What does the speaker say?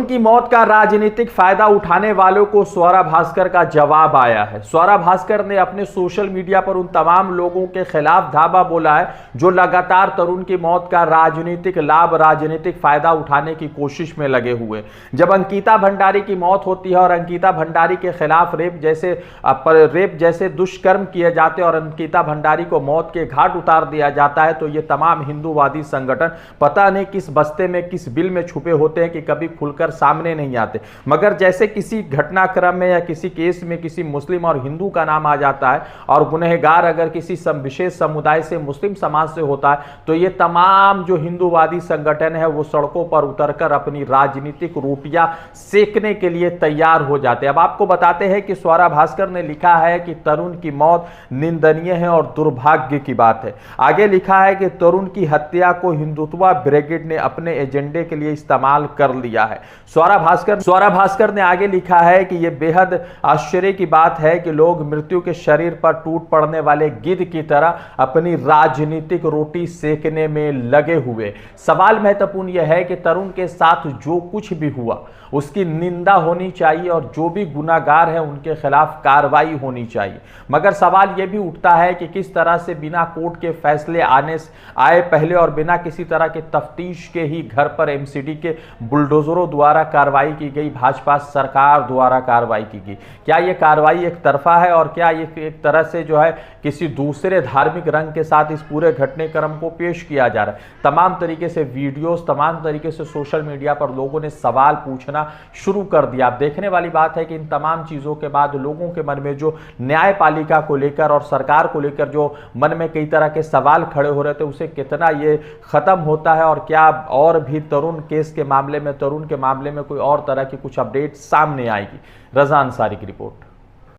की मौत का राजनीतिक फायदा उठाने वालों को स्वरा भास्कर का जवाब आया है। स्वरा भास्कर ने अपने सोशल मीडिया पर उन तमाम लोगों के खिलाफ धावा बोला है जो लगातार तरुण की मौत का राजनीतिक लाभ, राजनीतिक फायदा उठाने की कोशिश में लगे हुए। जब अंकिता भंडारी की मौत होती है और अंकिता भंडारी के खिलाफ रेप जैसे दुष्कर्म किए जाते हैं और अंकिता भंडारी को मौत के घाट उतार दिया जाता है, तो ये तमाम हिंदूवादी संगठन पता नहीं किस बस्ते में, किस बिल में छुपे होते हैं कि कभी खुलकर सामने नहीं आते। मगर जैसे किसी घटनाक्रम में या किसी केस में किसी मुस्लिम और हिंदू का नाम आ जाता है और गुनहगार अगर किसी विशेष समुदाय से, मुस्लिम समाज से होता है, तो ये तमाम जो हिंदूवादी संगठन है वो सड़कों पर उतरकर अपनी राजनीतिक रोटियां सेकने के लिए तैयार हो जाते हैं। अब आपको बताते हैं कि स्वरा भास्कर ने लिखा है कि तरुण की मौत निंदनीय है और दुर्भाग्य की बात है। आगे लिखा है कि तरुण की हत्या को हिंदुत्व ब्रिगेड ने अपने एजेंडे के लिए इस्तेमाल कर लिया है। स्वरा भास्कर ने आगे लिखा है कि यह बेहद आश्चर्य की बात है कि लोग मृत्यु के शरीर पर टूट पड़ने वाले गिद्ध की तरह अपनी राजनीतिक रोटी सेकने में लगे हुए। सवाल महत्वपूर्ण यह है कि तरुण के साथ जो कुछ भी हुआ उसकी निंदा होनी चाहिए और जो भी गुनाहगार है उनके खिलाफ कार्रवाई होनी चाहिए। मगर सवाल यह भी उठता है कि किस तरह से बिना कोर्ट के फैसले आए पहले और बिना किसी तरह के तफ्तीश के ही घर पर एमसीडी के बुलडोजरों द्वारा कार्रवाई की गई, भाजपा सरकार द्वारा कार्रवाई की गई। क्या यह कार्रवाई एक तरफा है और क्या ये एक तरह से जो है किसी दूसरे धार्मिक रंग के साथ इस पूरे घटनाक्रम को पेश किया जा रहा है? तमाम तरीके से वीडियोस, तमाम तरीके से सोशल मीडिया पर लोगों ने सवाल पूछना शुरू कर दिया। अब देखने वाली बात है कि इन तमाम चीजों के बाद लोगों के मन में जो न्यायपालिका को लेकर और सरकार को लेकर जो मन में कई तरह के सवाल खड़े हो रहे थे, उसे कितना ये खत्म होता है और क्या और भी तरुण केस के मामले में, तरुण के मामले में कोई और तरह की कुछ अपडेट सामने आएगी। रज़ा अंसारी की रिपोर्ट।